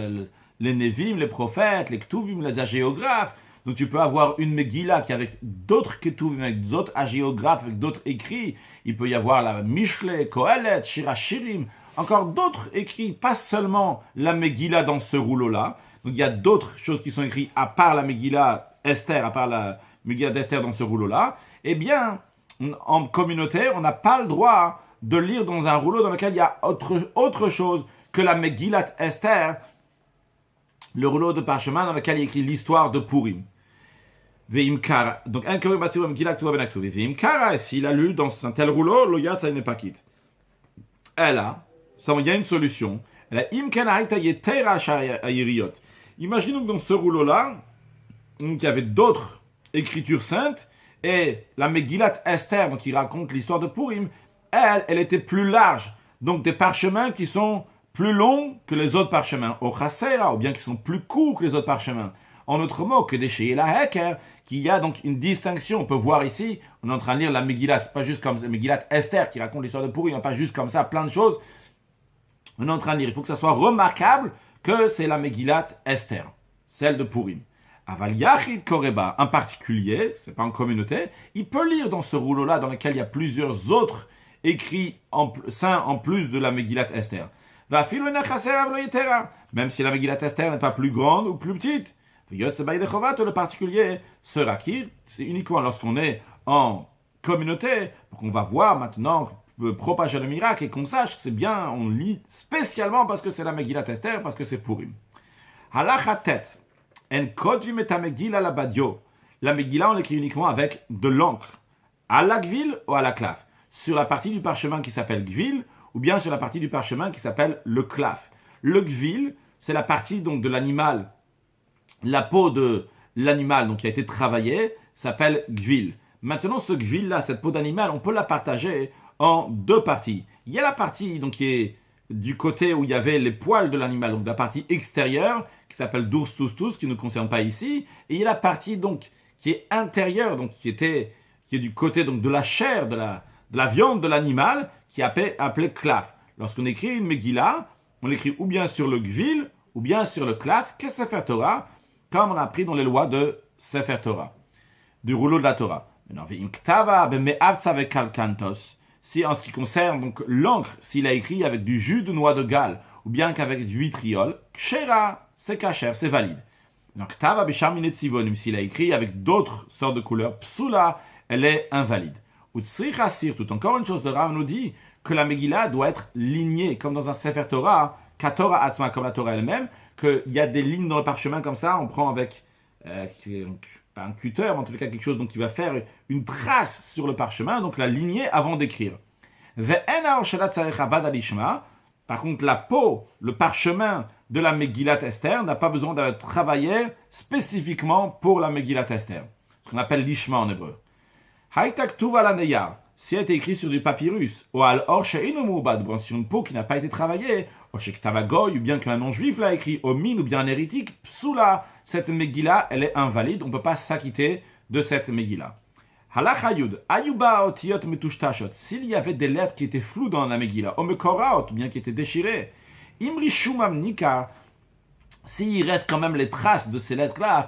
les Nevim, les prophètes, les Ktuvim, les hagiographes. Donc tu peux avoir une Megillah qui avec d'autres Ktuvim, avec d'autres hagiographes, avec d'autres écrits. Il peut y avoir la Mishle, Kohelet, Shirachirim, encore d'autres écrits, pas seulement la Megillah dans ce rouleau-là. Donc il y a d'autres choses qui sont écrites à part la Megillah Esther, à part la Megillah d'Esther dans ce rouleau-là. Eh bien, en communauté, on n'a pas le droit de lire dans un rouleau dans lequel il y a autre chose que la Megillat Esther, le rouleau de parchemin dans lequel il y a écrit l'histoire de Purim. Veimkara. Donc, un Korim Batzibur Megillah Ktuva ben Aktuvi. Veimkara, s'il a lu dans un tel rouleau, le Yatsa n'est pas quitte. Il y a une solution. Imaginons que dans ce rouleau-là, il y avait d'autres écritures saintes, et la Megillat Esther, donc qui raconte l'histoire de Purim, elle était plus large. Donc des parchemins qui sont plus longs que les autres parchemins. Au Chasera, ou bien qui sont plus courts que les autres parchemins. En autre mot, que des Sheila Heker, qu'il y a donc une distinction. On peut voir ici, on est en train de lire la Megillah, c'est pas juste comme la Megillat Esther qui raconte l'histoire de Purim, il n'y a pas juste comme ça, plein de choses. On est en train de lire, il faut que ça soit remarquable que c'est la Megillat Esther, celle de Purim. Aval Yachid Koreba, un particulier, c'est pas en communauté, il peut lire dans ce rouleau-là dans lequel il y a plusieurs autres écrits saints en plus de la Megillat Esther. Même si la Megillat Esther n'est pas plus grande ou plus petite. Le particulier sera qui, c'est uniquement lorsqu'on est en communauté, pour qu'on va voir maintenant, propager le miracle et qu'on sache que c'est bien, on lit spécialement parce que c'est la Megillat Esther, parce que c'est Purim. Halacha tet. En kodvim et Megillah la badio. La Megillah, on l'écrit uniquement avec de l'encre. À la gvil ou à la claf. Sur la partie du parchemin qui s'appelle gvil, ou bien sur la partie du parchemin qui s'appelle le claf. Le gvil, c'est la partie donc de l'animal, la peau de l'animal donc qui a été travaillée, s'appelle gvil. Maintenant, ce gvil-là, cette peau d'animal, on peut la partager en deux parties. Il y a la partie donc qui est du côté où il y avait les poils de l'animal, donc la partie extérieure, qui s'appelle dours tous, qui ne concerne pas ici, et il y a la partie donc qui est intérieure, donc qui est du côté donc de la chair, de la viande de l'animal, qui est appelée klaf. Lorsqu'on écrit une Megillah, on l'écrit ou bien sur le gvil, ou bien sur le klaf, qu'est Sefer Torah, comme on a appris dans les lois de Sefer Torah, du rouleau de la Torah. Si en ce qui concerne donc l'encre, s'il a écrit avec du jus de noix de Galles, ou bien qu'avec du vitriol, kshera, c'est kasher, c'est valide. Donc, tava b'shamine tzivonim, s'il a écrit avec d'autres sortes de couleurs, psula, elle est invalide. Ou tsricha sir, tout encore une chose de Rav nous dit que la Megillah doit être lignée, comme dans un Sefer Torah, Katora Atzma, comme la Torah elle-même, qu'il y a des lignes dans le parchemin comme ça, on prend avec, pas un cutter, mais en tout cas quelque chose donc, qui va faire une trace sur le parchemin, donc la lignée avant d'écrire. Par contre, la peau, le parchemin de la Megillat Esther n'a pas besoin d'être travaillé spécifiquement pour la Megillat Esther, ce qu'on appelle l'ishma en hébreu. Si elle est écrite sur du papyrus, ou sur une peau qui n'a pas été travaillée, ou bien qu'un non-juif l'a écrit, ou bien un hérétique, psoula, cette Megillah, elle est invalide, on ne peut pas s'acquitter de cette Megillah. S'il y avait des lettres qui étaient floues dans la Megillah, ou bien qui étaient déchirées, s'il reste quand même les traces de ces lettres-là,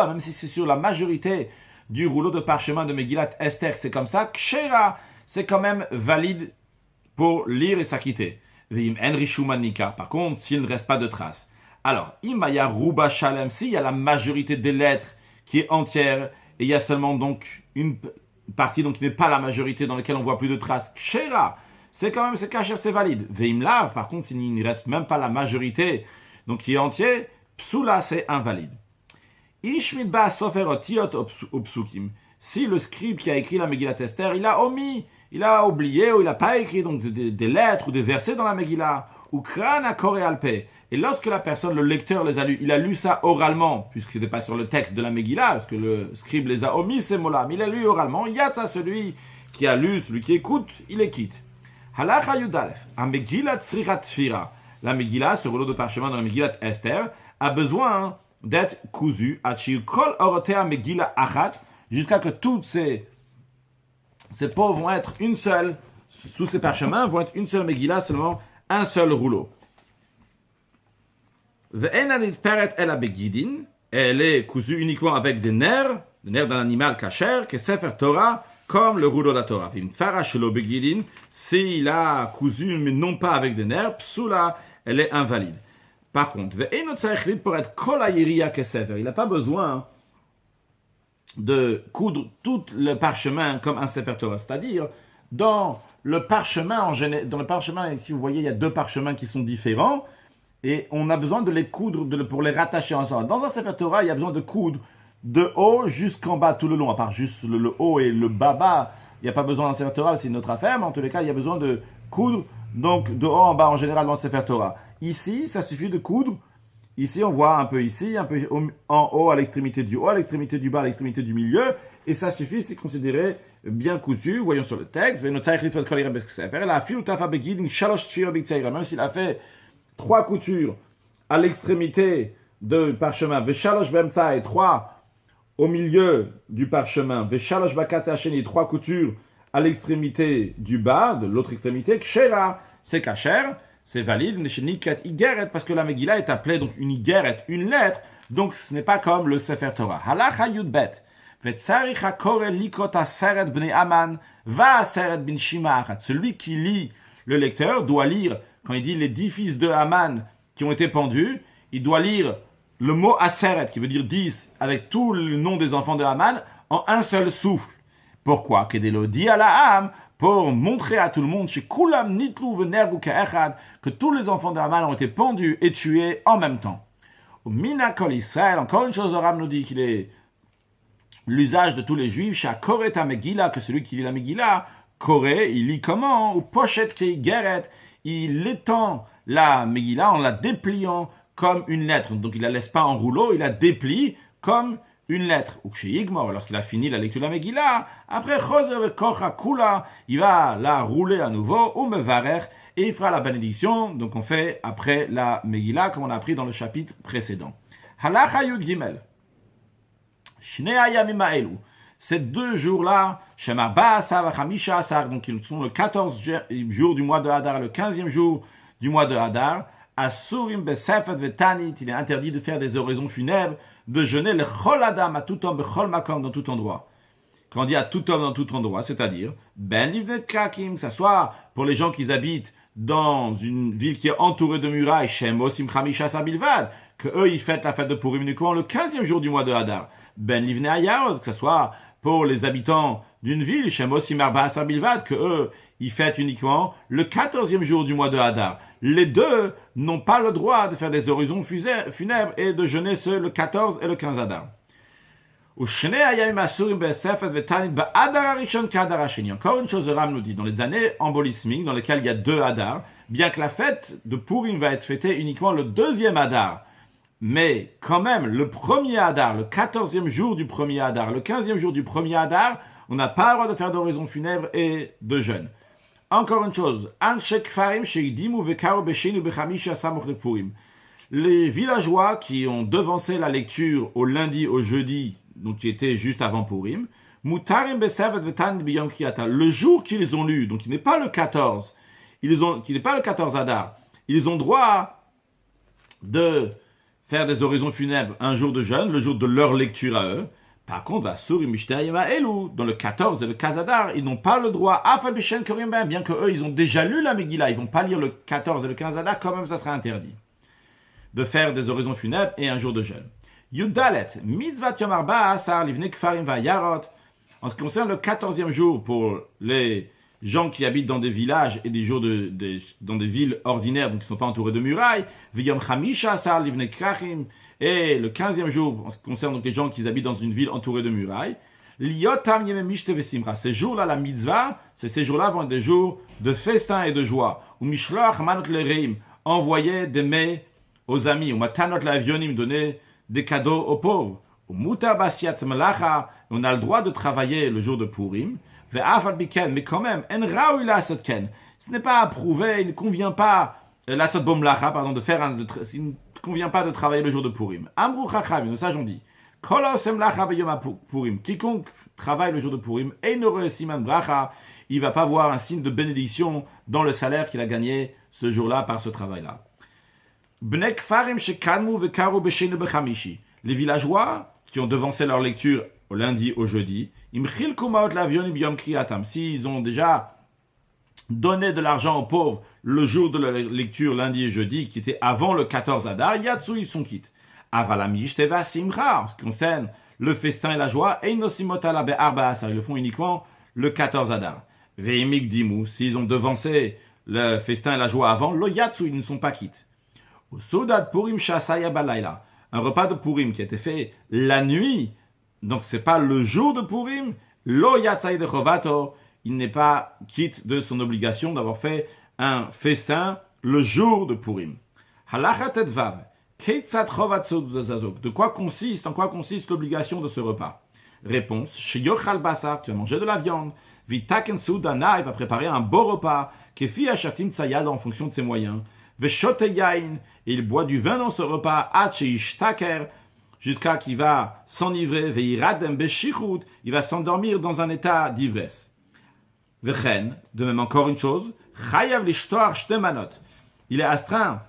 même si c'est sur la majorité du rouleau de parchemin de Megillat Esther, c'est comme ça, kshera, c'est quand même valide pour lire et s'acquitter. Par contre, s'il ne reste pas de traces. Alors, imaya ruba shalem, s'il y a la majorité des lettres qui est entière, et il y a seulement donc une partie donc qui n'est pas la majorité dans laquelle on voit plus de traces, kshera, c'est quand même, c'est caché, c'est valide. Veimlav, par contre, s'il ne reste même pas la majorité, donc qui est entier, psula, c'est invalide. Ishmidba sofer otiot opsukim. Si le scribe qui a écrit la Megillat Esther, il a omis, il a oublié ou il n'a pas écrit donc des lettres ou des versets dans la Megillah, ou krana kore alpe. Et lorsque la personne, le lecteur les a lus, il a lu ça oralement, puisque ce n'était pas sur le texte de la Megillah, parce que le scribe les a omis ces mots-là, mais il a lu oralement. Yatsa, celui qui a lu, celui qui écoute, il les quitte. Halacha Yudalef, a Megillat tzrichat tfira. La Megillah, ce rouleau de parchemin dans la Megillat Esther, a besoin d'être cousu jusqu'à que toutes ces peaux vont être une seule, tous ces parchemins vont être une seule Megillah, seulement un seul rouleau. Elle est cousue uniquement avec des nerfs d'un animal kasher, que Sefer Torah, comme le rouleau de la Torah. S'il a cousu, mais non pas avec des nerfs, psula, elle est invalide. Par contre, pour être il n'a pas besoin de coudre tout le parchemin comme un Sefer Torah. C'est-à-dire, dans le parchemin, si vous voyez, il y a deux parchemins qui sont différents, et on a besoin de les coudre pour les rattacher ensemble. Dans un Sefer Torah, il y a besoin de coudre de haut jusqu'en bas tout le long, à part juste le haut et le bas. Il n'y a pas besoin d'un Sefer Torah, c'est une autre affaire, mais en tous les cas, il y a besoin de coudre donc de haut en bas en général dans le Sefer Torah. Ici, ça suffit de coudre. Ici, on voit un peu ici, un peu en haut à l'extrémité du haut, à l'extrémité du bas, à l'extrémité du milieu. Et ça suffit, c'est considéré bien cousu. Voyons sur le texte. Même s'il a fait 3 coutures à l'extrémité du parchemin, et 3 au milieu du parchemin, 3 coutures à l'extrémité du bas, de l'autre extrémité, kshera, c'est kasher. C'est valide, parce que la Megillah est appelée donc une igeret, une lettre, donc ce n'est pas comme le Sefer Torah. Halacha Yudbet, celui qui lit, le lecteur doit lire, quand il dit les 10 fils de Haman qui ont été pendus, il doit lire le mot Aseret, qui veut dire 10, avec tout le nom des enfants de Haman, en un seul souffle. Pourquoi? Pour montrer à tout le monde que tous les enfants de Haman ont été pendus et tués en même temps. Au Minakol Israël, encore une chose, le Ram nous dit qu'il est l'usage de tous les juifs, que celui qui lit la Megillah, Koré, il lit comment? Ou Pochet Geret, il étend la Megillah en la dépliant comme une lettre. Donc il ne la laisse pas en rouleau, il la déplie comme une lettre. Ou chez Yigmor, lorsqu'il a fini la lecture de la Megillah, après, il va la rouler à nouveau, ou Mevarer, et il fera la bénédiction. Donc on fait après la Megillah, comme on a appris dans le chapitre précédent. Halacha Yud Gimel. Shnei Hayamim Ha'elu. Ces 2 jours-là, Shema Ba'asar V'Chamisha Asar, donc ils sont le 14 jour du mois de Hadar, le 15e jour du mois de Hadar. Asurim Besefet Vetanit, il est interdit de faire des oraisons funèbres, de jeûner le Chol Adam à tout homme, Bechol Makom, dans tout endroit. Quand on dit à tout homme dans tout endroit, c'est-à-dire Ben Livnet Krakim, que ce soit pour les gens qui habitent dans une ville qui est entourée de murailles, Shem Osim Chamisha Sabilvad, que eux ils fêtent la fête de Purim uniquement le 15e jour du mois de Hadar. Ben Livne Ayarod, que ce soit pour les habitants d'une ville, Shem Osim Arba Asar Bilvad, que eux, ils fêtent uniquement le 14e jour du mois de Hadar. Les deux n'ont pas le droit de faire des oraisons funèbres et de jeûner le 14 et le 15 Hadar. Encore une chose, le Ram nous dit, dans les années embolismiques, dans lesquelles il y a 2 Hadar, bien que la fête de Purim va être fêtée uniquement le 2e Hadar, mais quand même, le premier Hadar, le 14e jour du premier Hadar, le 15e jour du premier Hadar, on n'a pas le droit de faire d'oraison funèbre et de jeûne. Encore une chose, les villageois qui ont devancé la lecture au lundi, au jeudi, donc qui était juste avant Purim, le jour qu'ils ont lu, donc qui n'est pas le 14, qui n'est pas le 14 Hadar, ils ont droit de faire des oraisons funèbres un jour de jeûne, le jour de leur lecture à eux. Par contre, dans le 14 et le 15 Hadar, ils n'ont pas le droit, bien que eux, ils ont déjà lu la Megillah, ils ne vont pas lire le 14 et le 15 Hadar, quand même, ça sera interdit de faire des oraisons funèbres et un jour de jeûne. Yudalet, mitzvat yom arba asar livne kfarim vayarot. En ce qui concerne le 14e jour pour les gens qui habitent dans des villages et des jours dans des villes ordinaires, donc qui ne sont pas entourés de murailles, v'yom chamisha asar livne krachim, et le 15e jour, en ce qui concerne donc les gens qui habitent dans une ville entourée de murailles, liotam yemem mishte vesimra. Ces jours-là, la mitzvah, ces jours-là vont être des jours de festin et de joie. Ou mishloach manot lereim, envoyer des mets aux amis, ou matanot lavionim, donner des cadeaux aux pauvres. Ou mutar basiat melacha, on a le droit de travailler le jour de Purim. Ve'afal biken, mais quand même, en raoui lasot ken. Ce n'est pas approuvé, il ne convient pas, lasot bom lacha, pardon, de faire il ne convient pas de travailler le jour de Purim. Amrou chachavim, nos sages ont dit, kol haosem lacha beyom Purim, quiconque travaille le jour de Purim, eino re'esiman bracha, il va pas voir un signe de bénédiction dans le salaire qu'il a gagné ce jour-là par ce travail-là. Bnek farim shekanmu vekaru beshenu bechamishi. Les villageois qui ont devancé leur lecture au lundi, au jeudi, imchil kumaot lavionim biyom kriyatam. S'ils ont déjà donné de l'argent aux pauvres le jour de la lecture lundi et jeudi, qui était avant le 14 Hadar, yatsu, ils sont quittes. Avalamish teva simcha. En ce qui concerne le festin et la joie, einosimotala be'arba asar. Ils le font uniquement le 14 Hadar. Ve'imik dimu. S'ils ont devancé le festin et la joie avant, lo yatsu, ils ne sont pas quittes. Au Soudat Purim Shasaya Balayla, un repas de Purim qui a été fait la nuit, donc c'est pas le jour de Purim, Lo Yatzai de Chovato, il n'est pas quitte de son obligation d'avoir fait un festin le jour de Purim. Halachat Edvav, Keitzat Chovatsu Zazok, en quoi consiste l'obligation de ce repas? Réponse, Sheyochal Basar, tu vas manger de la viande, Vitaken Soudana, il va préparer un beau repas, Kefi Ashatim Tsayad en fonction de ses moyens, Veshote yain, et il boit du vin dans ce repas, jusqu'à qu'il va s'enivrer, veiradem beshichut, il va s'endormir dans un état d'ivresse. Vechen, de même encore une chose, chayav lishtoar shtemanot, il est astreint,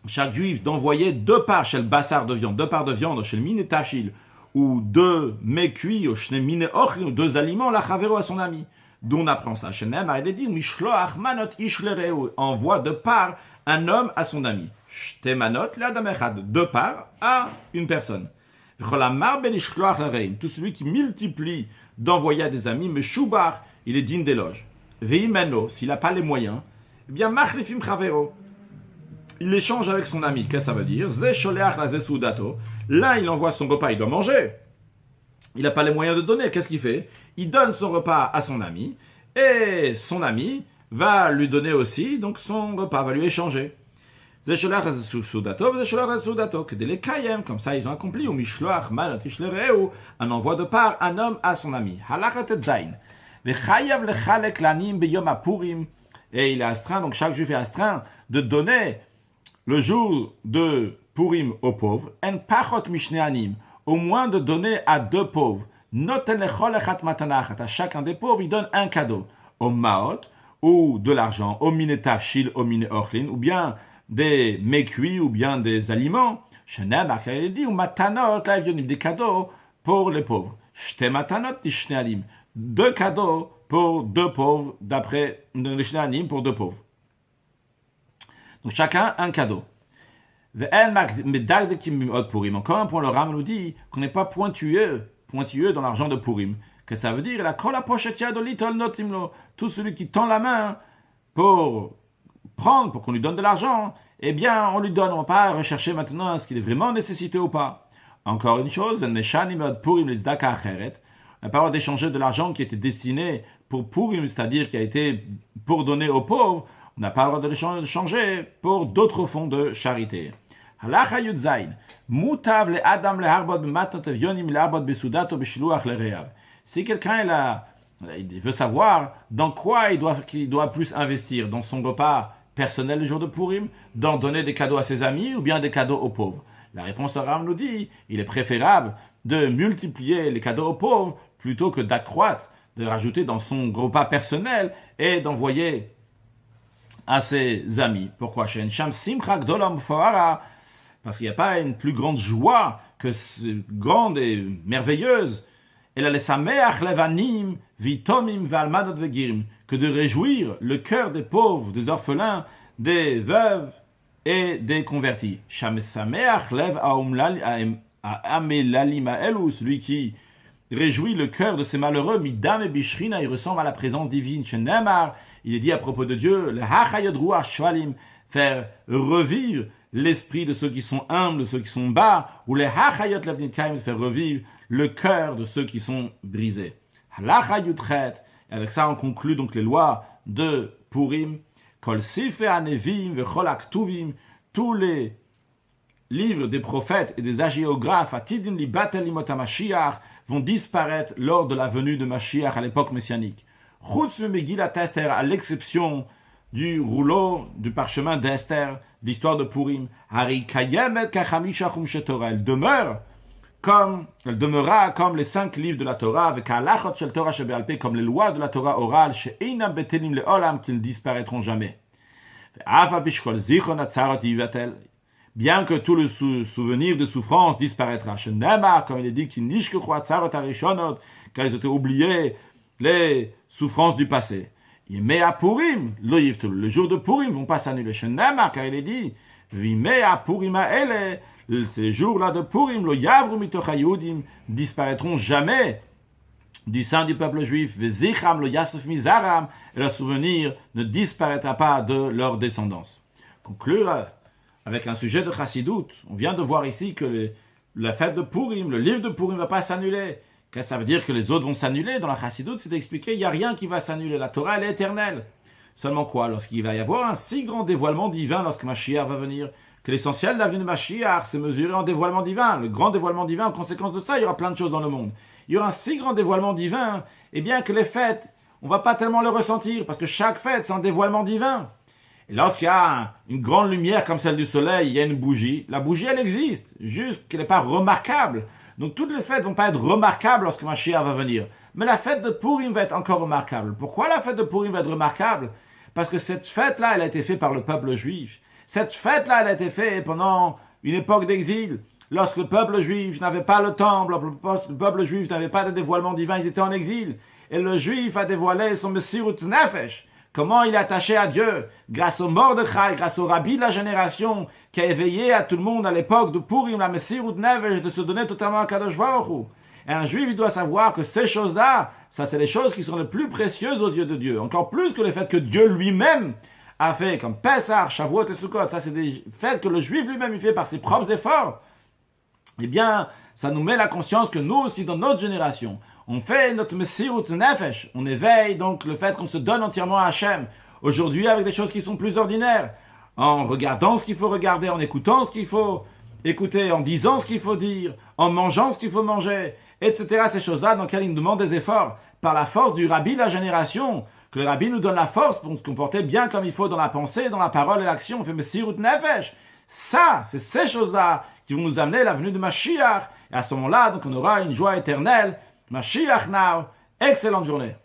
chaque juif, d'envoyer 2 parts chez le bassar de viande, 2 parts de viande chez le mine tachil, ou 2 mets cuits, ou chez le mine ochli, ou 2 aliments, la chavero à son ami. D'où on apprend ça. Shenem a dit Mishloach manot ishlereu, envoie 2 parts un homme à son ami. Shte manot l'adam echad, 2 parts à une personne. V'cholamar ben ishloach l'reim, tout celui qui multiplie d'envoyer à des amis, meshubar, il est digne d'éloge. Veimeno, s'il n'a pas les moyens, eh bien machlifim chavero, il échange avec son ami. Qu'est-ce que ça veut dire? Ze sholeach la ze sudato, là il envoie son repas, il doit manger. Il n'a pas les moyens de donner. Qu'est-ce qu'il fait? Il donne son repas à son ami et son ami va lui donner aussi, donc son repas va lui échanger. Comme ça, ils ont accompli un envoi de part, un homme à son ami. Et il est astreint, donc chaque juif est astreint de donner le jour de Purim aux pauvres, en pachot mishne anim, au moins de donner à 2 pauvres. À chacun des pauvres, il donne un cadeau. Au maot, ou de l'argent, au mine tafshil, au mine ochlin, ou bien des mets cuits, ou bien des aliments. Il dit, ou matanot, des cadeaux pour les pauvres. Shte matanot, ishne alim. 2 cadeaux pour 2 pauvres, d'après le shne alim, pour 2 pauvres. Donc chacun un cadeau. Encore un point, le Ram nous dit qu'on n'est pas pointilleux pointilleux dans l'argent de Purim. Que ça veut dire? La kol apochétia de litol notimlo. Tout celui qui tend la main pour prendre, pour qu'on lui donne de l'argent, eh bien, on lui donne. On ne va pas rechercher maintenant est-ce qu'il est vraiment nécessité ou pas. Encore une chose, on n'a pas le droit d'échanger de l'argent qui était destiné pour Purim, c'est-à-dire qui a été pour donner aux pauvres. On n'a pas le droit de l'échanger pour d'autres fonds de charité. Halacha Yudzayin. Mutav le Adam le harbot b'matnot evyonim le harbot besudato b'shiluach lereav. Si quelqu'un il veut savoir dans quoi il doit plus investir, dans son repas personnel le jour de Purim, d'en donner des cadeaux à ses amis ou bien des cadeaux aux pauvres. La réponse de Ram nous dit, il est préférable de multiplier les cadeaux aux pauvres plutôt que d'accroître, de rajouter dans son repas personnel et d'envoyer à ses amis. Pourquoi? Parce qu'il n'y a pas une plus grande joie que grande et merveilleuse que de réjouir le cœur des pauvres, des orphelins, des veuves et des convertis. Celui qui réjouit le cœur de ces malheureux, midam et bishrina, il ressemble à la présence divine. Il est dit à propos de Dieu, faire revivre l'esprit de ceux qui sont humbles, de ceux qui sont bas, ou les hachayot levnitkaim, faire revivre le cœur de ceux qui sont brisés. Halacha yutchet, avec ça on conclut donc les lois de Purim. Kol sifer anevim vechol aktuvim, tous les livres des prophètes et des hagiographes atidim libatel imot hamashiach vont disparaître lors de la venue de Mashiach à l'époque messianique. Chutz Megillat Esther, à l'exception du rouleau du parchemin d'Esther, l'histoire de Purim. Hari kayemet kachamisha chumshe Torah. Elle demeura comme les 5 livres de la Torah, avec halachot shel Torah shebe'alpeh, comme les lois de la Torah orale, she'einam betelim le'olam, qui ne disparaîtront jamais. Ve'afa bishkol zichron atzarot yivatel. Bien que tout le souvenir de souffrance disparaîtra. Shenema, comme il est dit, qu'il nishkechou atzarot harishonot, car ils ont oublié les souffrances du passé. Yemea Purim, lo yivtul. Le jour de Purim vont pas s'annuler. Shenema, car il est dit, vimea Purima ele, ces jours-là de Purim, lo yavru mitoch hayudim, disparaîtront jamais du sein du peuple juif. Vezicham lo yasuf mizaram, et leur souvenir ne disparaîtra pas de leur descendance. Conclure avec un sujet de Chassidut. On vient de voir ici que la fête de Purim, le livre de Purim ne va pas s'annuler. Qu'est-ce que ça veut dire que les autres vont s'annuler? Dans la Chassidut, c'est expliqué, il n'y a rien qui va s'annuler. La Torah, elle est éternelle. Seulement quoi? Lorsqu'il va y avoir un si grand dévoilement divin lorsque Mashiach va venir, que l'essentiel de la venue de Mashiach, c'est mesuré en dévoilement divin. Le grand dévoilement divin, en conséquence de ça, il y aura plein de choses dans le monde. Il y aura un si grand dévoilement divin, et bien que les fêtes, on ne va pas tellement le ressentir, parce que chaque fête, c'est un dévoilement divin. Et lorsqu'il y a une grande lumière comme celle du soleil, il y a une bougie. La bougie, elle existe, juste qu'elle n'est pas remarquable. Donc toutes les fêtes vont pas être remarquables lorsque Mashiach va venir. Mais la fête de Purim va être encore remarquable. Pourquoi la fête de Purim va être remarquable? Parce que cette fête-là, elle a été faite par le peuple juif. Cette fête-là, elle a été faite pendant une époque d'exil. Lorsque le peuple juif n'avait pas le temple, le peuple juif n'avait pas de dévoilement divin, ils étaient en exil. Et le juif a dévoilé son Messirut Nefesh. Comment il est attaché à Dieu, grâce au Mordechai, grâce au Rabbi de la génération, qui a éveillé à tout le monde à l'époque de Purim, la Messirut Nefesh, de se donner totalement à Kadosh Baruch Hu. Et un juif, il doit savoir que ces choses-là, ça c'est les choses qui sont les plus précieuses aux yeux de Dieu. Encore plus que les fêtes que Dieu lui-même a fait, comme Pessah, Shavuot et Sukkot. Ça c'est des fêtes que le juif lui-même il fait par ses propres efforts. Eh bien, ça nous met la conscience que nous aussi, dans notre génération, on fait notre Messirut Nefesh. On éveille donc le fait qu'on se donne entièrement à Hachem. Aujourd'hui, avec des choses qui sont plus ordinaires. En regardant ce qu'il faut regarder, en écoutant ce qu'il faut écouter, en disant ce qu'il faut dire, en mangeant ce qu'il faut manger, etc. Ces choses-là dans lesquelles il nous demande des efforts. Par la force du Rabbi de la génération, que le Rabbi nous donne la force pour se comporter bien comme il faut dans la pensée, dans la parole et l'action. On fait Messirut Nefesh. Ça, c'est ces choses-là qui vont nous amener à la venue de Mashiach. Et à ce moment-là, donc, on aura une joie éternelle. Mashiach now. Excellente journée.